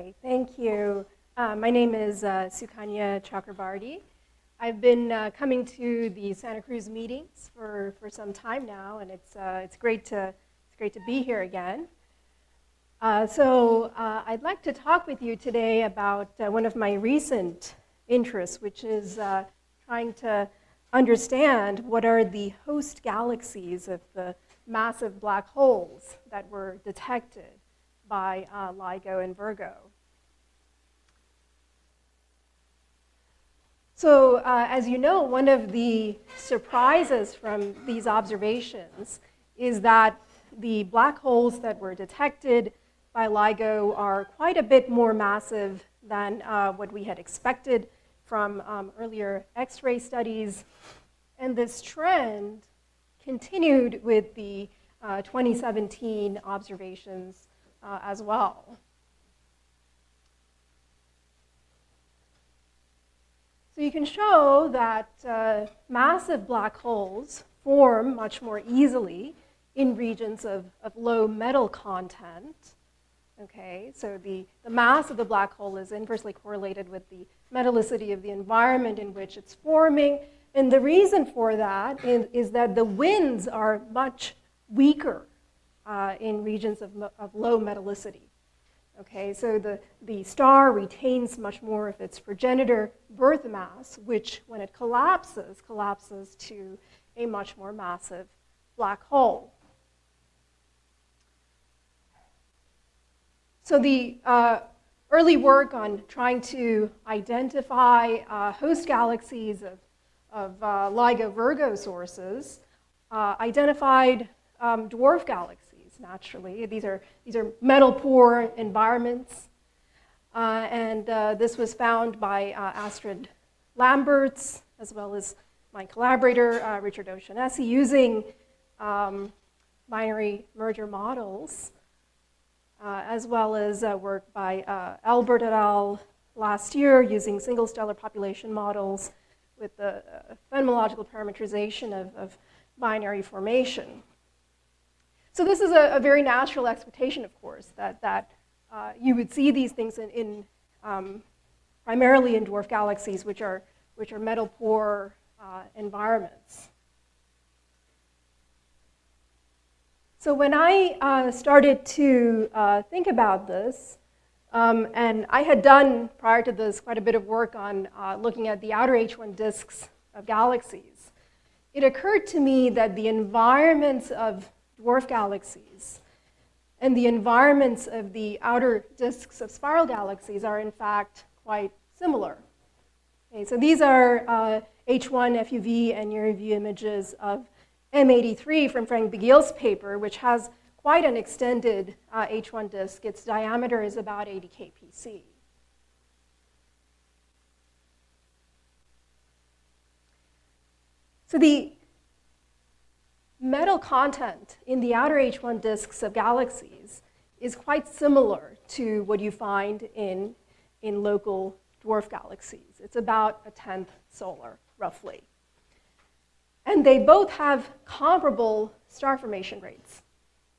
Okay, thank you. My name is Sukanya Chakrabarti. I've been coming to the Santa Cruz meetings for some time now, and it's great to be here again. I'd like to talk with you today about one of my recent interests, which is trying to understand what are the host galaxies of the massive black holes that were detected by LIGO and Virgo. So as you know, one of the surprises from these observations is that the black holes that were detected by LIGO are quite a bit more massive than what we had expected from earlier X-ray studies. And this trend continued with the 2017 observations as well. So you can show that massive black holes form much more easily in regions of low metal content. Okay, so the mass of the black hole is inversely correlated with the metallicity of the environment in which it's forming. And the reason for that is that the winds are much weaker in regions of low metallicity. Okay, so the star retains much more of its progenitor birth mass, which when it collapses to a much more massive black hole. So the early work on trying to identify host galaxies of LIGO-Virgo sources identified dwarf galaxies. Naturally, these are metal-poor environments, and this was found by Astrid Lamberts, as well as my collaborator Richard O'Shaughnessy, using binary merger models, as well as work by Albert et al. Last year using single stellar population models with the phenomenological parametrization of binary formation. So this is a very natural expectation, of course, that you would see these things in primarily in dwarf galaxies, which are metal-poor environments. So when I started to think about this, and I had done prior to this quite a bit of work on looking at the outer H1 disks of galaxies, it occurred to me that the environments of dwarf galaxies and the environments of the outer disks of spiral galaxies are in fact quite similar. Okay, so these are H1 FUV and near view images of M83 from Frank Begiel's paper, which has quite an extended H1 disk. Its diameter is about 80 kpc. So the metal content in the outer H1 disks of galaxies is quite similar to what you find in local dwarf galaxies. It's about 1/10 solar, roughly. And they both have comparable star formation rates,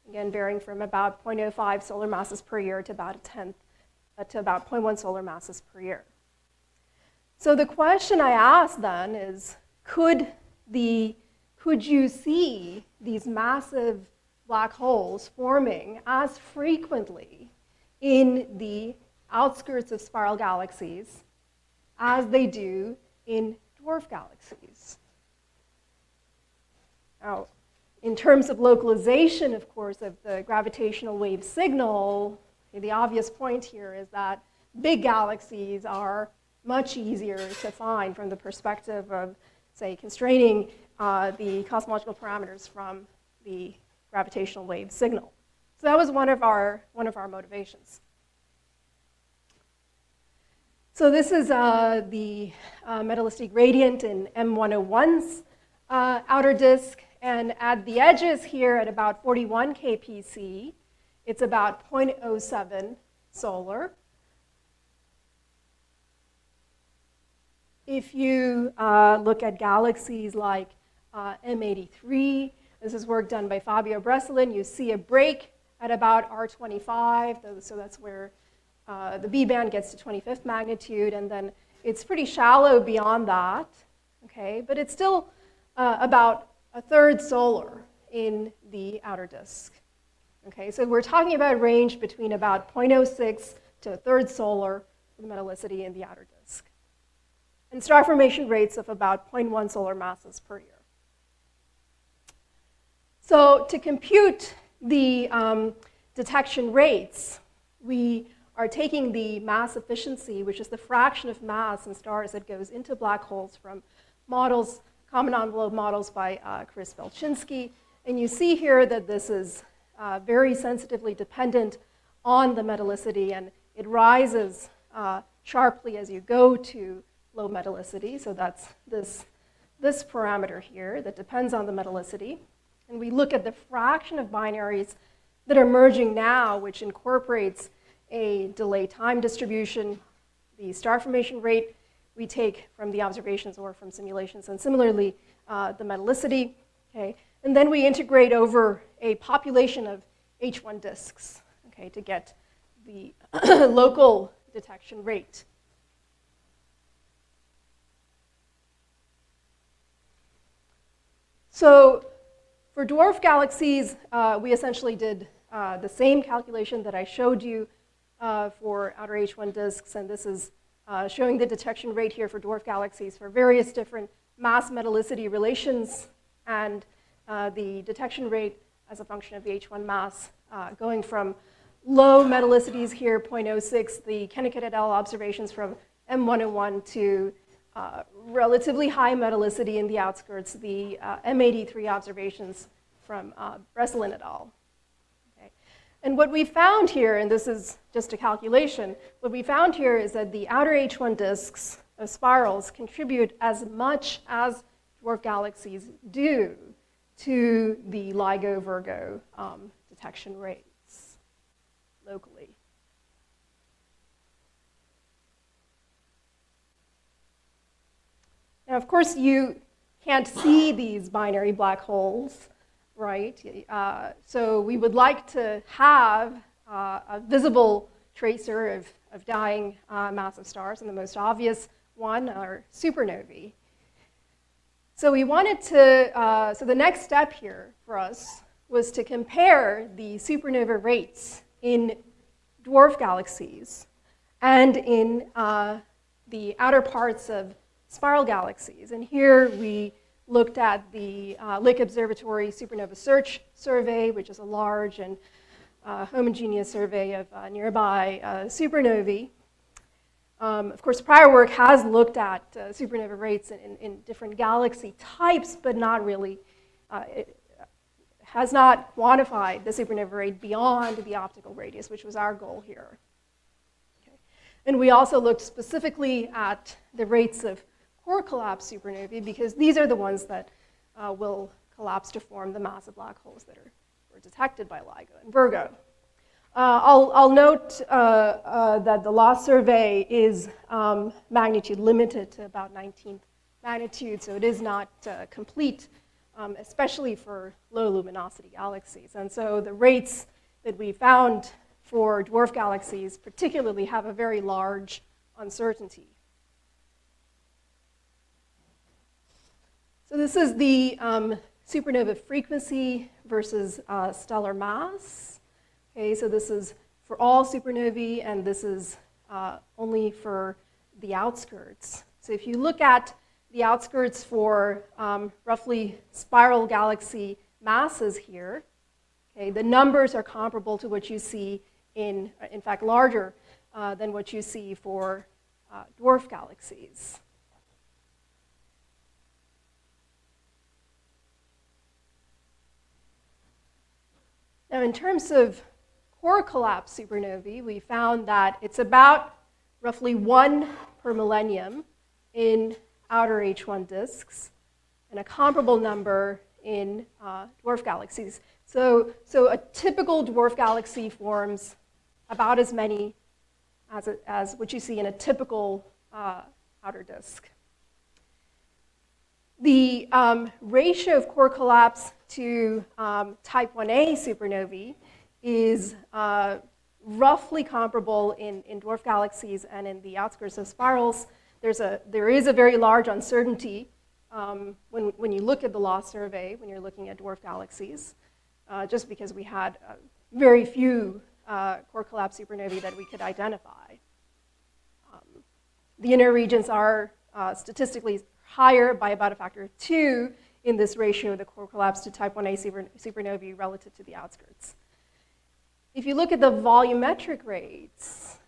again, varying from about 0.05 solar masses per year to about 1/10, to about 0.1 solar masses per year. So the question I asked then is, could you see these massive black holes forming as frequently in the outskirts of spiral galaxies as they do in dwarf galaxies? Now, in terms of localization, of course, of the gravitational wave signal, the obvious point here is that big galaxies are much easier to find from the perspective of, say, constraining the cosmological parameters from the gravitational wave signal. So that was one of our motivations. So this is the metallicity gradient in M101's outer disk, and at the edges here at about 41 kpc, it's about 0.07 solar. If you look at galaxies like M83, this is work done by Fabio Breslin, you see a break at about R25, so that's where the B band gets to 25th magnitude, and then it's pretty shallow beyond that, okay? But it's still about a third solar in the outer disk, okay? So we're talking about a range between about 0.06 to a third solar for the metallicity in the outer disk, and star formation rates of about 0.1 solar masses per year. So to compute the detection rates, we are taking the mass efficiency, which is the fraction of mass in stars that goes into black holes from models, common envelope models by Chris Belczynski. And you see here that this is very sensitively dependent on the metallicity, and it rises sharply as you go to low metallicity. So that's this parameter here that depends on the metallicity. And we look at the fraction of binaries that are merging now, which incorporates a delay time distribution, the star formation rate we take from the observations or from simulations, and similarly the metallicity, okay? And then we integrate over a population of H1 disks, okay, to get the local detection rate. So for dwarf galaxies, we essentially did the same calculation that I showed you for outer H1 disks, and this is showing the detection rate here for dwarf galaxies for various different mass metallicity relations, and the detection rate as a function of the H1 mass going from low metallicities here, 0.06, the Kennicut et al. Observations from M101 to relatively high metallicity in the outskirts, the M83 observations from Breslin et al. Okay. And what we found here, and this is just a calculation, what we found here is that the outer H1 disks of spirals contribute as much as dwarf galaxies do to the LIGO Virgo detection rates locally. Now, of course, you can't see these binary black holes, right? So we would like to have a visible tracer of dying massive stars, and the most obvious one are supernovae. So we wanted to, so the next step here for us was to compare the supernova rates in dwarf galaxies and in the outer parts of spiral galaxies. And here we looked at the Lick Observatory Supernova Search Survey, which is a large and homogeneous survey of nearby supernovae. Of course, prior work has looked at supernova rates in different galaxy types, but not really, it has not quantified the supernova rate beyond the optical radius, which was our goal here. Okay. And we also looked specifically at the rates of core collapse supernovae, because these are the ones that will collapse to form the massive black holes that were detected by LIGO and Virgo. I'll note that the loss survey is magnitude limited to about 19th magnitude, so it is not complete, especially for low luminosity galaxies. And so the rates that we found for dwarf galaxies particularly have a very large uncertainty. So this is the supernova frequency versus stellar mass. Okay, so this is for all supernovae, and this is only for the outskirts. So if you look at the outskirts for roughly spiral galaxy masses here, okay, the numbers are comparable to what you see in fact, larger than what you see for dwarf galaxies. Now, in terms of core collapse supernovae, we found that it's about roughly 1 per millennium in outer H1 disks, and a comparable number in dwarf galaxies. So a typical dwarf galaxy forms about as many as what you see in a typical outer disk. The ratio of core collapse to type 1a supernovae is roughly comparable in dwarf galaxies and in the outskirts of spirals. There is a very large uncertainty when you look at the law survey, when you're looking at dwarf galaxies, just because we had very few core collapse supernovae that we could identify. The inner regions are statistically higher by about a factor of 2 in this ratio of the core collapse to type 1a supernovae relative to the outskirts. If you look at the volumetric rates,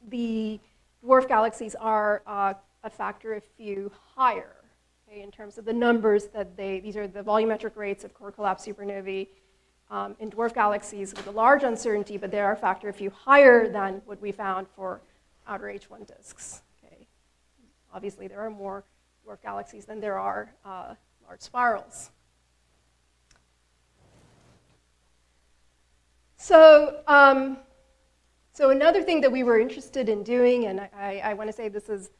the dwarf galaxies are a factor of few higher, okay, in terms of the numbers that these are the volumetric rates of core collapse supernovae in dwarf galaxies with a large uncertainty, but they are a factor of few higher than what we found for outer H1 disks. Okay. Obviously, there are more dwarf galaxies than there are large spirals. So another thing that we were interested in doing, and I want to say this is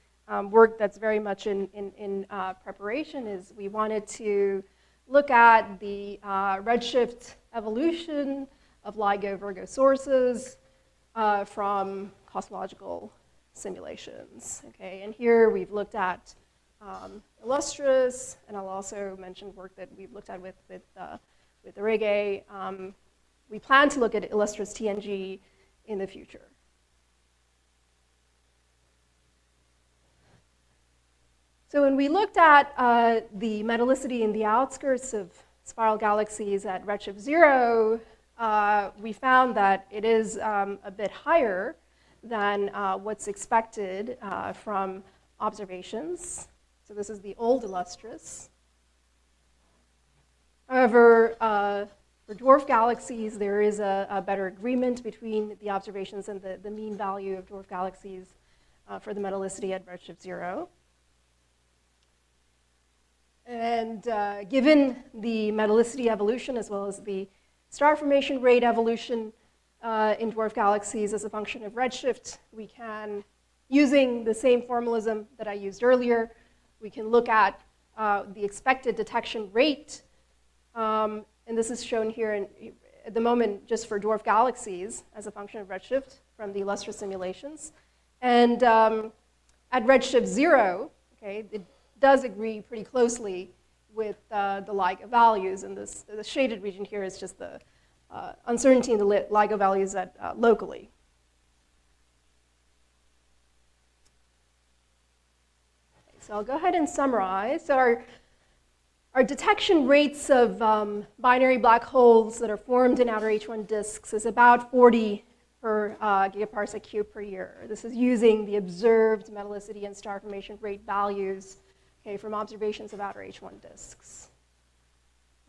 work that's very much in preparation, is we wanted to look at the redshift evolution of LIGO Virgo sources from cosmological simulations. Okay, and here we've looked at Illustris, and I'll also mention work that we've looked at with the Reggae. We plan to look at Illustris TNG in the future. So when we looked at the metallicity in the outskirts of spiral galaxies at redshift 0, we found that it is a bit higher than what's expected from observations. So this is the old Illustris. However, for dwarf galaxies, there is a better agreement between the observations and the mean value of dwarf galaxies for the metallicity at redshift 0. And given the metallicity evolution as well as the star formation rate evolution in dwarf galaxies as a function of redshift, we can, using the same formalism that I used earlier, we can look at the expected detection rate. And this is shown here at the moment just for dwarf galaxies as a function of redshift from the Illustris simulations. And at redshift 0, okay, it does agree pretty closely with the LIGO values. And the shaded region here is just the uncertainty in the LIGO values locally. Okay, so I'll go ahead and summarize. So our detection rates of binary black holes that are formed in outer H1 disks is about 40 per gigaparsec cube per year. This is using the observed metallicity and star formation rate values, okay, from observations of outer H1 disks.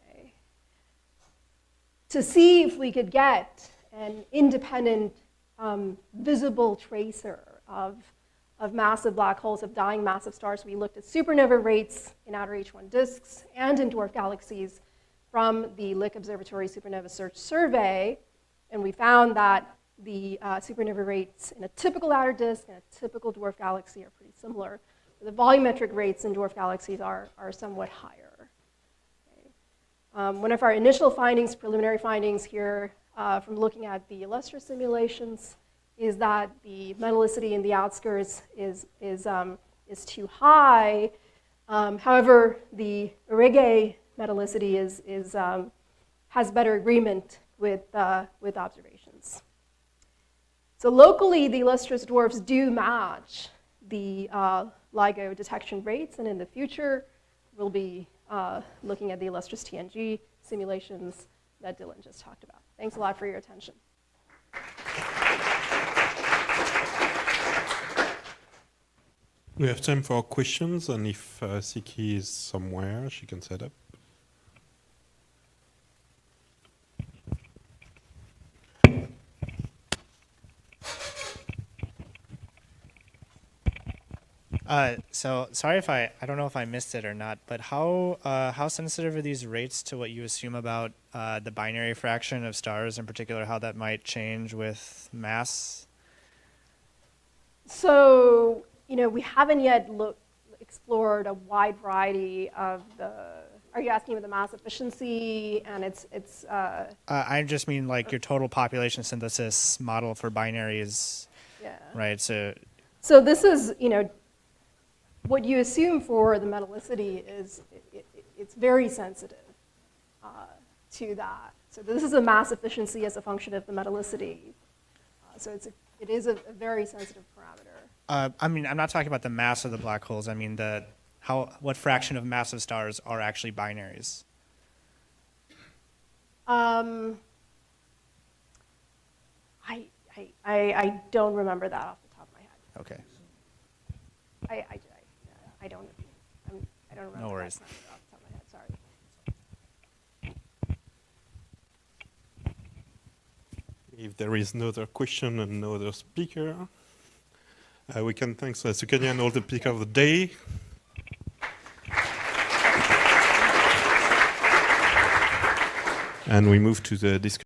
Okay. To see if we could get an independent visible tracer of massive black holes, of dying massive stars, we looked at supernova rates in outer H1 disks and in dwarf galaxies from the Lick Observatory Supernova Search Survey, and we found that the supernova rates in a typical outer disk and a typical dwarf galaxy are pretty similar. The volumetric rates in dwarf galaxies are somewhat higher. Okay. One of our initial findings, preliminary findings here from looking at the Illustris simulations, is that the metallicity in the outskirts is too high. However, the Reggae metallicity has better agreement with observations. So locally, the Illustris dwarfs do match the LIGO detection rates, and in the future, we'll be looking at the Illustris TNG simulations that Dylan just talked about. Thanks a lot for your attention. We have time for questions, and if Siki is somewhere, she can set up. So sorry if I don't know if I missed it or not, but how sensitive are these rates to what you assume about the binary fraction of stars, in particular, how that might change with mass? So, we haven't yet explored a wide variety of the Are you asking about the mass efficiency and I just mean like your total population synthesis model for binaries, yeah. right? So this is, what you assume for the metallicity is it's very sensitive to that. So this is a mass efficiency as a function of the metallicity. So it is a very sensitive parameter. I mean, I'm not talking about the mass of the black holes. I mean what fraction of massive stars are actually binaries? I don't remember that off the top of my head. Okay. I don't remember. No worries. That off the top of my head. Sorry. If there is no other question and no other speaker, we can thank Sukanya and all the speakers of the day. And we move to the discussion.